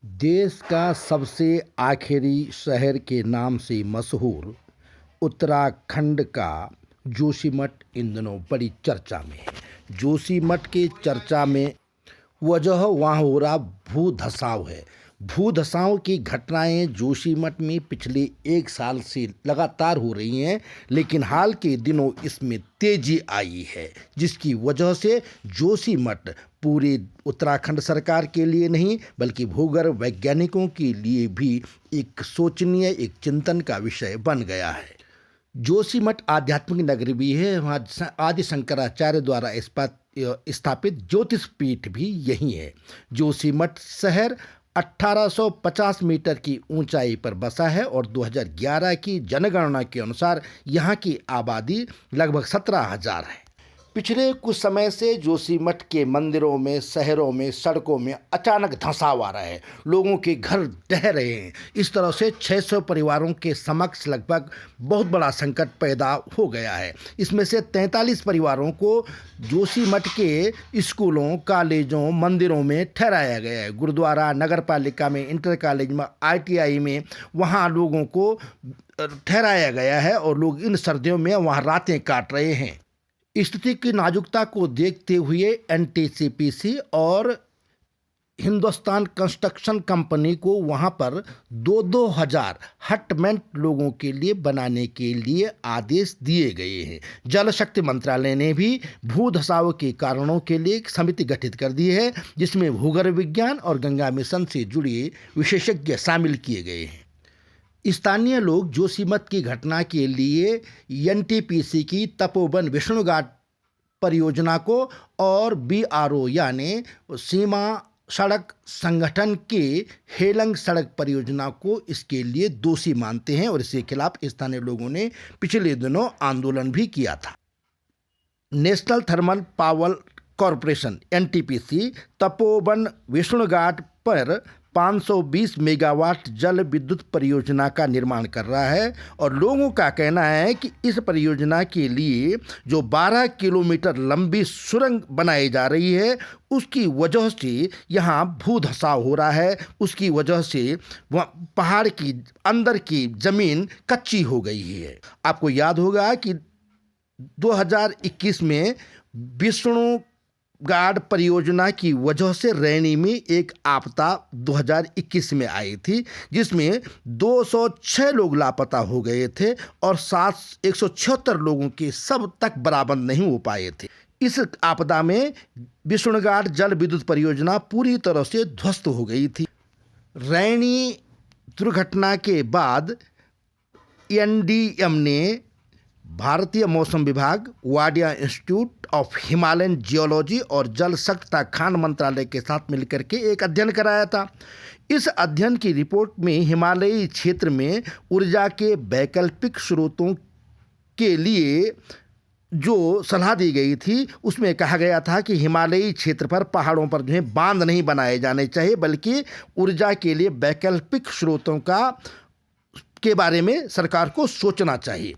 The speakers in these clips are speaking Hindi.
देश का सबसे आखिरी शहर के नाम से मशहूर उत्तराखंड का जोशीमठ इन दिनों बड़ी चर्चा में है। जोशीमठ की चर्चा में वजह वहाँ हो रहा भूधसाव है। भूधसाव की घटनाएं जोशीमठ में पिछले एक साल से लगातार हो रही हैं, लेकिन हाल के दिनों इसमें तेजी आई है, जिसकी वजह से जोशीमठ पूरे उत्तराखंड सरकार के लिए नहीं बल्कि भूगर्भ वैज्ञानिकों के लिए भी एक सोचनीय, एक चिंतन का विषय बन गया है। जोशीमठ आध्यात्मिक नगरी भी है। वहाँ आदि शंकराचार्य द्वारा स्थापित ज्योतिष पीठ भी यही है। जोशीमठ शहर 1850 मीटर की ऊंचाई पर बसा है और 2011 की जनगणना के अनुसार यहाँ की आबादी लगभग 17,000 है। पिछले कुछ समय से जोशीमठ के मंदिरों में, शहरों में, सड़कों में अचानक धंसाव आ रहा है। लोगों के घर ढह रहे हैं। इस तरह से 600 परिवारों के समक्ष लगभग बहुत बड़ा संकट पैदा हो गया है। इसमें से 43 परिवारों को जोशीमठ के स्कूलों, कॉलेजों, मंदिरों में ठहराया गया है। गुरुद्वारा, नगर पालिका में, इंटर कॉलेज में, ITI में वहाँ लोगों को ठहराया गया है और लोग इन सर्दियों में वहाँ रातें काट रहे हैं। स्थिति की नाजुकता को देखते हुए NTPC और हिंदुस्तान कंस्ट्रक्शन कंपनी को वहां पर 2,000 हटमेंट लोगों के लिए बनाने के लिए आदेश दिए गए हैं। जल शक्ति मंत्रालय ने भी भूधसाव के कारणों के लिए एक समिति गठित कर दी है, जिसमें भूगर्भ विज्ञान और गंगा मिशन से जुड़े विशेषज्ञ शामिल किए गए हैं। स्थानीय लोग जोशीमठ की घटना के लिए NTPC की तपोवन विष्णुघाट परियोजना को और BRO यानी सीमा सड़क संगठन के हेलंग सड़क परियोजना को इसके लिए दोषी मानते हैं और इसके खिलाफ स्थानीय लोगों ने पिछले दिनों आंदोलन भी किया था। National thermal power corporation NTPC Tapovan Vishnughat पर 520 मेगावाट जल विद्युत परियोजना का निर्माण कर रहा है और लोगों का कहना है कि इस परियोजना के लिए जो 12 किलोमीटर लंबी सुरंग बनाई जा रही है, उसकी वजह से यहाँ भूधसाव हो रहा है। उसकी वजह से वहाँ पहाड़ की अंदर की जमीन कच्ची हो गई है। आपको याद होगा कि 2021 में विष्णु घाट परियोजना की वजह से रैनी में एक आपदा 2021 में आई थी, जिसमें 206 लोग लापता हो गए थे और 176 लोगों के सब तक बरामद नहीं हो पाए थे। इस आपदा में विष्णुघाट जल विद्युत परियोजना पूरी तरह से ध्वस्त हो गई थी। रैनी दुर्घटना के बाद NDM ने भारतीय मौसम विभाग, Wadia institute of Himalayan geology और जल शक्ति खान मंत्रालय के साथ मिलकर के एक अध्ययन कराया था। इस अध्ययन की रिपोर्ट में हिमालयी क्षेत्र में ऊर्जा के वैकल्पिक स्रोतों के लिए जो सलाह दी गई थी, उसमें कहा गया था कि हिमालयी क्षेत्र पर पहाड़ों पर जो है बांध नहीं बनाए जाने चाहिए, बल्कि ऊर्जा के लिए वैकल्पिक स्रोतों के बारे में सरकार को सोचना चाहिए।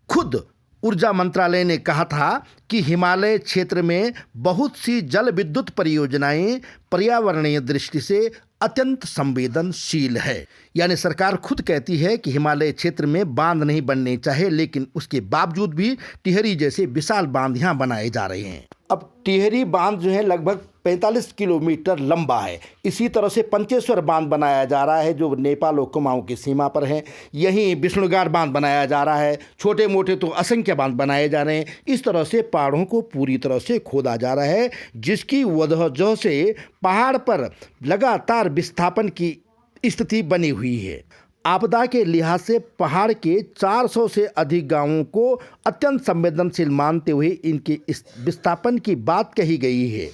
खुद ऊर्जा मंत्रालय ने कहा था कि हिमालय क्षेत्र में बहुत सी जल विद्युत परियोजनाएं पर्यावरणीय दृष्टि से अत्यंत संवेदनशील है। यानी सरकार खुद कहती है कि हिमालय क्षेत्र में बांध नहीं बनने चाहिए, लेकिन उसके बावजूद भी टिहरी जैसे विशाल बांध यहाँ बनाए जा रहे हैं। अब टिहरी बांध जो है लगभग 45 किलोमीटर लंबा है। इसी तरह से पंचेश्वर बांध बनाया जा रहा है जो नेपाल और कुमाऊं की सीमा पर है। यहीं विष्णुघाट बांध बनाया जा रहा है। छोटे मोटे तो असंख्य बांध बनाए जा रहे हैं। इस तरह से पहाड़ों को पूरी तरह से खोदा जा रहा है, जिसकी वजह से पहाड़ पर लगातार विस्थापन की स्थिति बनी हुई है। आपदा के लिहाज से पहाड़ के 400 से अधिक गांवों को अत्यंत संवेदनशील मानते हुए इनके इस विस्थापन की बात कही गई है।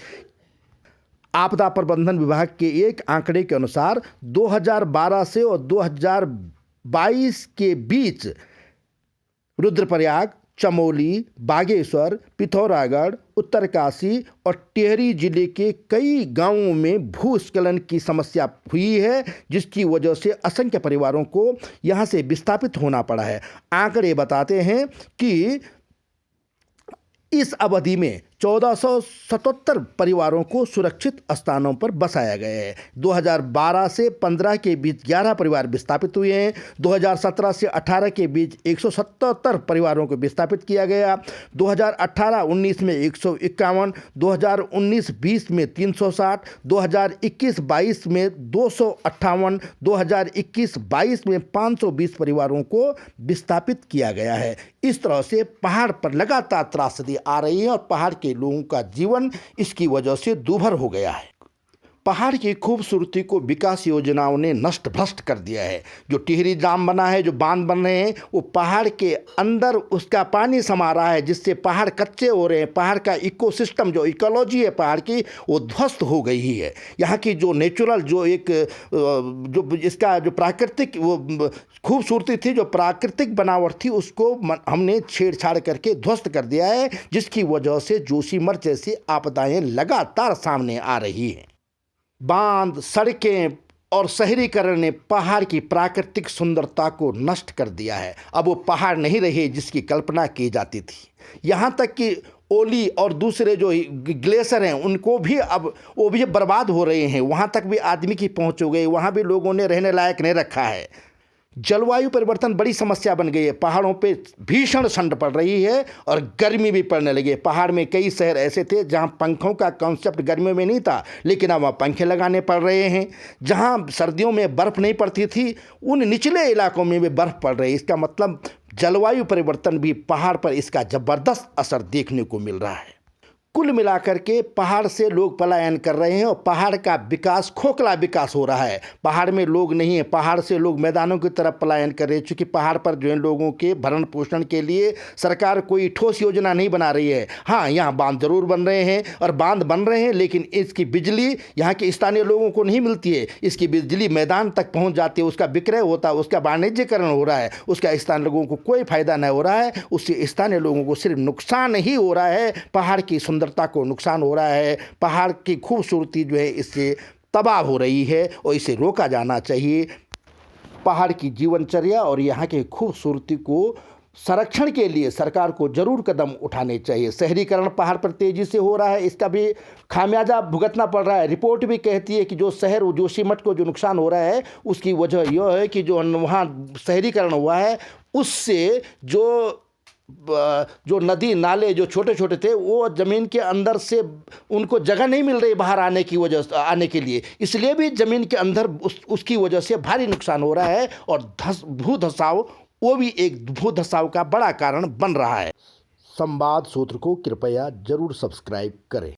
आपदा प्रबंधन विभाग के एक आंकड़े के अनुसार 2012 से और 2022 के बीच रुद्रप्रयाग, चमोली, बागेश्वर, पिथौरागढ़, उत्तरकाशी और टिहरी जिले के कई गांवों में भूस्खलन की समस्या हुई है, जिसकी वजह से असंख्य परिवारों को यहां से विस्थापित होना पड़ा है। आंकड़े बताते हैं कि इस अवधि में 1477 परिवारों को सुरक्षित स्थानों पर बसाया गया है। 2012 से 15 के बीच 11 परिवार विस्थापित हुए हैं। 2017 से 18 के बीच 177 परिवारों को विस्थापित किया गया। 2018-19 में 151, 2019-20 में 360, 2021-22 में 258, 2021-22 में 520 परिवारों को विस्थापित किया गया है। इस तरह से पहाड़ पर लगातार त्रासदी आ रही है और पहाड़ के लोगों का जीवन इसकी वजह से दूभर हो गया है। पहाड़ की खूबसूरती को विकास योजनाओं ने नष्ट भ्रष्ट कर दिया है। जो टिहरी डैम बना है, जो बांध बन रहे हैं, वो पहाड़ के अंदर उसका पानी समा रहा है, जिससे पहाड़ कच्चे हो रहे हैं। पहाड़ का इकोसिस्टम, जो इकोलॉजी है पहाड़ की, वो ध्वस्त हो गई है। यहाँ की जो नेचुरल, जो इसका जो प्राकृतिक वो खूबसूरती थी, जो प्राकृतिक बनावट थी, उसको हमने छेड़छाड़ करके ध्वस्त कर दिया है, जिसकी वजह से जोशीमठ जैसी आपदाएं लगातार सामने आ रही हैं। बांध, सड़कें और शहरीकरण ने पहाड़ की प्राकृतिक सुंदरता को नष्ट कर दिया है। अब वो पहाड़ नहीं रहे जिसकी कल्पना की जाती थी। यहाँ तक कि ओली और दूसरे जो ग्लेशियर हैं, उनको भी अब वो भी बर्बाद हो रहे हैं। वहाँ तक भी आदमी की पहुँच हो गई, वहाँ भी लोगों ने रहने लायक नहीं रखा है। जलवायु परिवर्तन बड़ी समस्या बन गई है। पहाड़ों पे भीषण ठंड पड़ रही है और गर्मी भी पड़ने लगी है। पहाड़ में कई शहर ऐसे थे जहां पंखों का कॉन्सेप्ट गर्मियों में नहीं था, लेकिन अब वहाँ पंखे लगाने पड़ रहे हैं। जहां सर्दियों में बर्फ़ नहीं पड़ती थी, उन निचले इलाकों में भी बर्फ़ पड़ रही है। इसका मतलब जलवायु परिवर्तन भी पहाड़ पर इसका ज़बरदस्त असर देखने को मिल रहा है। कुल मिलाकर के पहाड़ से लोग पलायन कर रहे हैं और पहाड़ का विकास खोखला विकास हो रहा है। पहाड़ में लोग नहीं है, पहाड़ से लोग मैदानों की तरफ पलायन कर रहे हैं। चूँकि पहाड़ पर जो है लोगों के भरण पोषण के लिए सरकार कोई ठोस योजना नहीं बना रही है। हाँ, यहाँ बांध जरूर बन रहे हैं और बांध बन रहे हैं, लेकिन इसकी बिजली यहाँ के स्थानीय लोगों को नहीं मिलती है। इसकी बिजली मैदान तक पहुँच जाती है, उसका विक्रय होता है, उसका वाणिज्यकरण हो रहा है, उसका स्थानीय लोगों को कोई फायदा नहीं हो रहा है। उससे स्थानीय लोगों को सिर्फ नुकसान ही हो रहा है। पहाड़ की सुंदरता को नुकसान हो रहा है। पहाड़ की खूबसूरती जो है इससे तबाह हो रही है और इसे रोका जाना चाहिए। पहाड़ की जीवनचर्या और यहाँ की खूबसूरती को संरक्षण के लिए सरकार को जरूर कदम उठाने चाहिए। शहरीकरण पहाड़ पर तेजी से हो रहा है, इसका भी खामियाजा भुगतना पड़ रहा है। रिपोर्ट भी कहती है कि जो शहर जोशीमठ को जो नुकसान हो रहा है, उसकी वजह यह है कि जो वहाँ शहरीकरण हुआ है, उससे जो नदी नाले जो छोटे छोटे थे, वो ज़मीन के अंदर से उनको जगह नहीं मिल रही बाहर आने की वजह से, आने के लिए, इसलिए भी ज़मीन के अंदर उसकी वजह से भारी नुकसान हो रहा है। और भूधसाव, वो भी एक भूधसाव का बड़ा कारण बन रहा है। संवाद सूत्र को कृपया जरूर सब्सक्राइब करें।